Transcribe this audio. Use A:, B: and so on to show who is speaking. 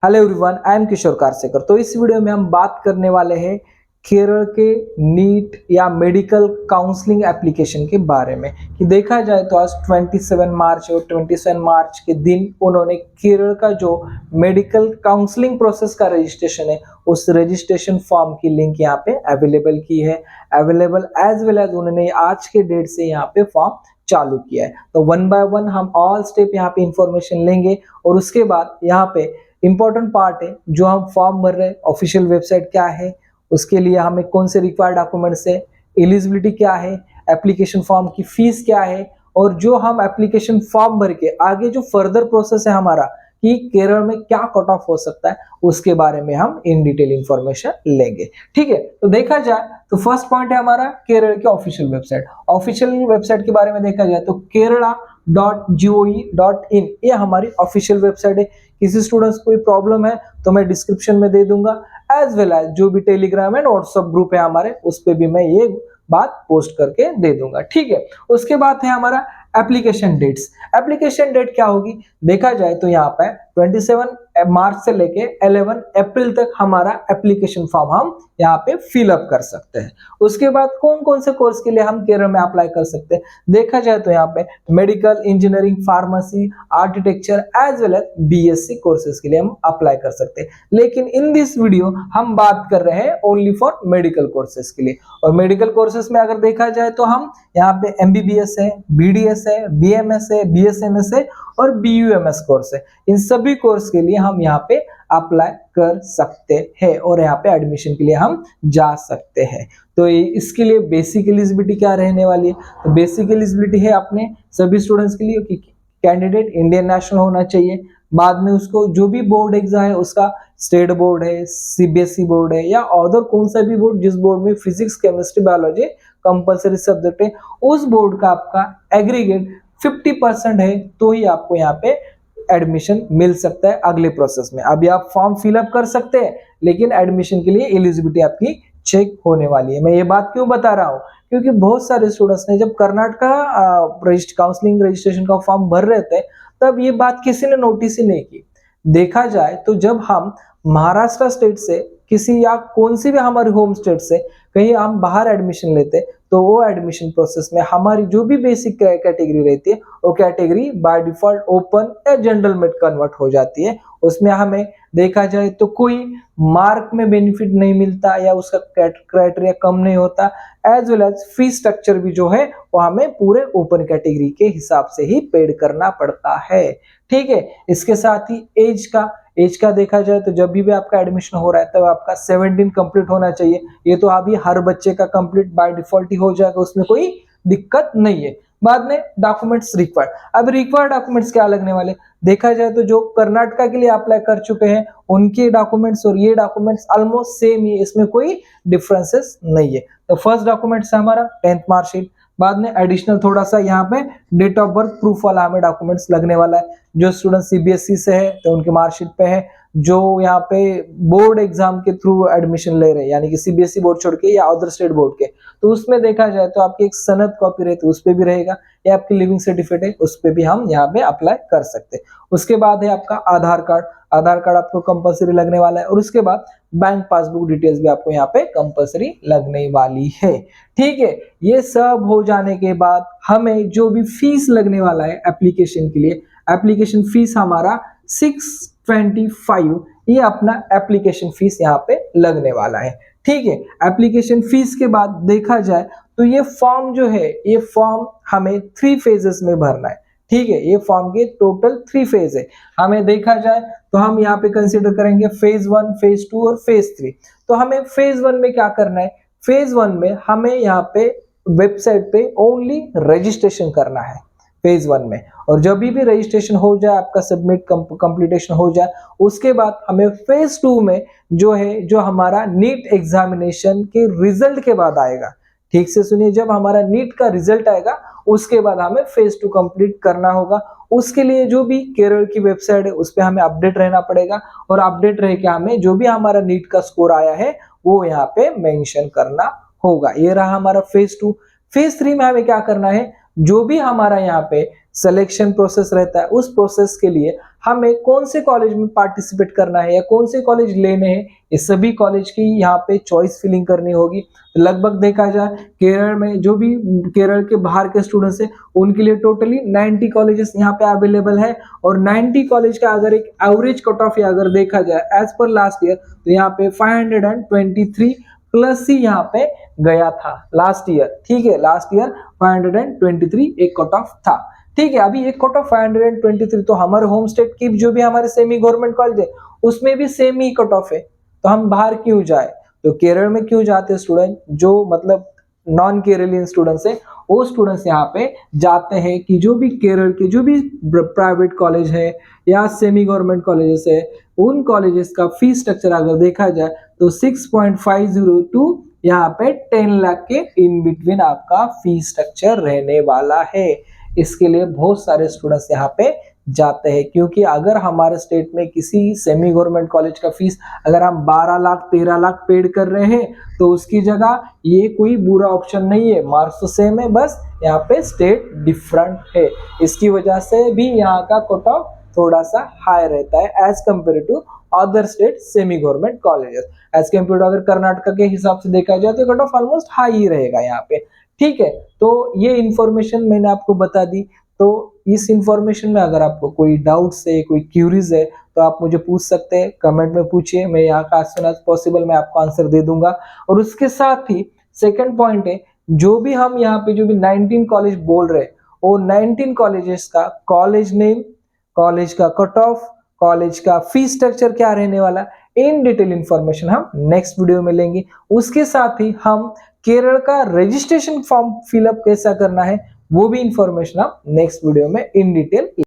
A: Hello everyone, I am किशोर कारसेकर। तो इस video में हम बात करने वाले हैं केरल के नीट या मेडिकल काउंसलिंग एप्लीकेशन के बारे में। कि देखा जाए तो आज 27 मार्च और 27 मार्च के दिन उन्होंने केरल का जो मेडिकल काउंसलिंग प्रोसेस का रजिस्ट्रेशन है उस रजिस्ट्रेशन फॉर्म की लिंक यहाँ पे अवेलेबल की है। अवेलेबल एज वेल एज उन्होंने आज के डेट से यहाँ पे फॉर्म चालू किया है। तो वन बाय वन हम ऑल स्टेप यहाँ पे इंफॉर्मेशन लेंगे और उसके बाद यहाँ पे इंपॉर्टेंट पार्ट है जो हम फॉर्म भर रहे हैं। ऑफिशियल वेबसाइट क्या है, उसके लिए हमें कौन से रिक्वायर्ड डॉक्यूमेंट्स है, एलिजिबिलिटी क्या है, एप्लीकेशन फॉर्म की फीस क्या है, और जो हम एप्लीकेशन फॉर्म भर के आगे जो फर्दर प्रोसेस है हमारा कि केरल में क्या कट ऑफ हो सकता है उसके बारे में हम इन डिटेल इंफॉर्मेशन लेंगे। ठीक है, तो देखा जाए तो फर्स्ट पॉइंट है हमारा केरल की ऑफिशियल वेबसाइट। ऑफिशियल वेबसाइट के बारे में देखा जाए तो kerala.gov.in ये हमारी ऑफिशियल वेबसाइट है। किसी स्टूडेंट्स को कोई प्रॉब्लम है तो मैं डिस्क्रिप्शन में दे दूंगा, एज वेल एज जो भी टेलीग्राम एंड व्हाट्सएप ग्रुप है हमारे उस पे भी मैं ये बात पोस्ट करके दे दूंगा। ठीक है, उसके बाद है हमारा एप्लीकेशन डेट्स। एप्लीकेशन डेट क्या होगी देखा जाए तो यहाँ पे 27 मार्च से लेके 11 अप्रैल तक हमारा एप्लीकेशन फॉर्म हम यहाँ पे फिलअप कर सकते हैं। उसके बाद कौन कौन से कोर्स के लिए हम केरल में अप्लाई कर सकते हैं देखा जाए तो यहाँ पे medical, engineering, pharmacy, architecture as well as BSc courses के लिए हम अप्लाई कर सकते हैं। लेकिन इन दिस वीडियो हम बात कर रहे हैं ओनली फॉर मेडिकल कोर्सेज के लिए। और मेडिकल कोर्सेज में अगर देखा जाए तो हम यहाँ पे एमबीबीएस है, बीडीएस है, बीएमएस है, बीएसएमएस है और बीयूएमएस कोर्स है। इन सभी कोर्स के लिए हम यहाँ पे अप्लाई कर सकते हैं और यहाँ पे एडमिशन के लिए हम जा सकते हैं। तो इसके लिए बेसिक एलिजिबिलिटी क्या रहने वाली है, तो बेसिक एलिजिबिलिटी है अपने सभी स्टूडेंट्स के लिए कि कैंडिडेट इंडियन नेशनल होना चाहिए। बाद में उसको जो भी बोर्ड एग्जाम है उसका स्टेट बोर्ड है, सीबीएसई बोर्ड है या अदर कौन सा भी बोर्ड जिस बोर्ड में physics, chemistry, biology compulsory subject है उस बोर्ड का आपका एग्रीगेट 50% है तो ही आपको यहाँ पे एडमिशन मिल सकता है अगले प्रोसेस में। अभी आप फॉर्म फिलअप कर सकते हैं लेकिन एडमिशन के लिए एलिजिबिलिटी आपकी चेक होने वाली है। मैं ये बात क्यों बता रहा हूँ क्योंकि बहुत सारे स्टूडेंट्स ने जब कर्नाटक काउंसलिंग रजिस्ट्रेशन का फॉर्म भर रहे थे तब ये बात किसी ने नोटिस ही नहीं की। देखा जाए तो जब हम महाराष्ट्र स्टेट से किसी या कौन सी भी हमारी होम स्टेट से कहीं हम बाहर एडमिशन लेते तो वो एडमिशन प्रोसेस में हमारी जो भी बेसिक कैटेगरी रहती है वो कैटेगरी बाय डिफॉल्ट ओपन या जनरल में कन्वर्ट हो जाती है। उसमें हमें देखा जाए तो कोई मार्क में बेनिफिट नहीं मिलता या उसका क्राइटेरिया कम नहीं होता, as well as fee structure भी जो है वो हमें पूरे ओपन कैटेगरी के हिसाब से ही पेड करना पड़ता है। ठीक है, इसके साथ ही एज का देखा जाए तो जब भी आपका एडमिशन हो रहा है तब आपका 17 कंप्लीट होना चाहिए। ये तो अभी हर बच्चे का कंप्लीट बाय डिफॉल्ट ही हो जाएगा, उसमें कोई दिक्कत नहीं है। बाद में डॉक्यूमेंट्स रिक्वायर्ड। अब रिक्वायर्ड डॉक्यूमेंट्स क्या लगने वाले देखा जाए तो जो कर्नाटका के लिए अप्लाई कर चुके हैं उनके डॉक्यूमेंट्स और ये डॉक्यूमेंट्स ऑलमोस्ट सेम ही, इसमें कोई डिफरेंसेस नहीं है। तो फर्स्ट डॉक्यूमेंट्स है हमारा 10th मार्कशीट। बाद में एडिशनल थोड़ा सा यहाँ पे डेट ऑफ बर्थ प्रूफ वाला हमें डॉक्यूमेंट्स लगने वाला है। जो स्टूडेंट सीबीएसई से है तो उनके मार्कशीट पे है, जो यहाँ पे बोर्ड एग्जाम के थ्रू एडमिशन ले रहे हैं यानी कि सीबीएसई बोर्ड छोड़ के या अदर स्टेट बोर्ड के तो उसमें देखा जाए तो आपकी एक सनद कॉपी रहती है उस पे भी रहेगा, या आपकी लिविंग सर्टिफिकेट है उस पे भी हम यहाँ पे अप्लाई कर सकते हैं। उसके बाद है आपका आधार कार्ड आपको कंपलसरी लगने वाला है और उसके बाद बैंक पासबुक डिटेल्स भी आपको यहाँ पे कंपलसरी लगने वाली है। ठीक है, ये सब हो जाने के बाद हमें जो भी फीस लगने वाला है एप्लीकेशन के लिए, एप्लीकेशन फीस हमारा 625 ये अपना एप्लीकेशन फीस यहाँ पे लगने वाला है। ठीक है, एप्लीकेशन फीस के बाद देखा जाए तो ये फॉर्म जो है ये फॉर्म हमें 3 फेजेस में भरना है। ठीक है, ये फॉर्म के टोटल 3 फेज है। हमें देखा जाए तो हम यहाँ पे कंसीडर करेंगे फेज 1, फेज 2 और फेज 3। तो हमें फेज 1 में क्या करना है, फेज 1 में हमें यहाँ पे वेबसाइट पे ओनली रजिस्ट्रेशन करना है फेज 1 में, और जब भी रजिस्ट्रेशन हो जाए आपका सबमिट कंप्लीटेशन हो जाए उसके बाद हमें फेज 2 में जो है जो हमारा नीट एग्जामिनेशन के रिजल्ट के बाद आएगा। ठीक से सुनिए, जब हमारा नीट का रिजल्ट आएगा उसके बाद हमें फेज 2 कंप्लीट करना होगा। उसके लिए जो भी केरल की वेबसाइट है उस पर हमें अपडेट रहना पड़ेगा और अपडेट रह के हमें जो भी हमारा नीट का स्कोर आया है वो यहाँ पे मेंशन करना होगा। ये रहा हमारा फेज 2। फेज 3 में हमें क्या करना है, जो भी हमारा यहाँ पे सिलेक्शन प्रोसेस रहता है उस प्रोसेस के लिए हमें कौन से कॉलेज में पार्टिसिपेट करना है या कौन से कॉलेज लेने हैं, ये सभी कॉलेज की यहाँ पे चॉइस फिलिंग करनी होगी। लगभग देखा जाए केरल में जो भी केरल के बाहर के स्टूडेंट्स हैं उनके लिए टोटली 90 कॉलेजेस यहाँ पे अवेलेबल है, और 90 कॉलेज का अगर एक एवरेज कट ऑफ अगर देखा जाए एज पर लास्ट ईयर तो यहाँ पे 523 प्लस ही यहाँ पे गया था लास्ट ईयर। ठीक है, लास्ट ईयर 523 एक कट ऑफ था। ठीक है, अभी एक कट ऑफ 523 तो हमारे होम स्टेट की जो भी हमारे सेमी गवर्नमेंट कॉलेज है उसमें भी सेम ही कट ऑफ है, तो हम बाहर क्यों जाए। तो केरल में क्यों जाते हैं स्टूडेंट, जो मतलब नॉन केरलियन स्टूडेंट्स है वो स्टूडेंट्स यहाँ पे जाते हैं कि जो भी केरल के जो भी प्राइवेट कॉलेज है या सेमी गवर्नमेंट कॉलेजेस है उन कॉलेजेस का फीस स्ट्रक्चर अगर देखा जाए तो 6.50 टू यहाँ पे 10 लाख के इन बिटवीन आपका फीस स्ट्रक्चर रहने वाला है। इसके लिए बहुत सारे स्टूडेंट्स यहाँ पे जाते हैं, क्योंकि अगर हमारे स्टेट में किसी सेमी गवर्नमेंट कॉलेज का फीस अगर हम 12 लाख 13 लाख पेड कर रहे हैं तो उसकी जगह ये कोई बुरा ऑप्शन नहीं है। मार्क्स तो सेम है, बस यहाँ पे स्टेट डिफरेंट है, इसकी वजह से भी यहाँ का कट ऑफ थोड़ा सा हाई रहता है as compare to other state semi government colleges. As compare to अगर कर्नाटक के हिसाब से देखा जाए तो कट ऑफ ऑलमोस्ट हाई ही रहेगा यहाँ पे। ठीक है, तो ये इंफॉर्मेशन मैंने आपको बता दी। तो इस इंफॉर्मेशन में अगर आपको कोई डाउट्स है, कोई क्यूरीज है तो आप मुझे पूछ सकते हैं, कमेंट में पूछिए, मैं यहाँ का एज सुन एज पॉसिबल मैं आपको आंसर दे दूंगा। और उसके साथ ही सेकंड पॉइंट है, जो भी हम यहाँ पे जो भी 19 कॉलेज बोल रहे हैं वो 19 कॉलेजेस का कॉलेज नेम, कॉलेज का कट ऑफ, कॉलेज का फीस स्ट्रक्चर क्या रहने वाला, इन डिटेल इंफॉर्मेशन हम नेक्स्ट वीडियो में लेंगे। उसके साथ ही हम केरल का रजिस्ट्रेशन फॉर्म फिलअप कैसा करना है वो भी इंफॉर्मेशन हम नेक्स्ट वीडियो में इन डिटेल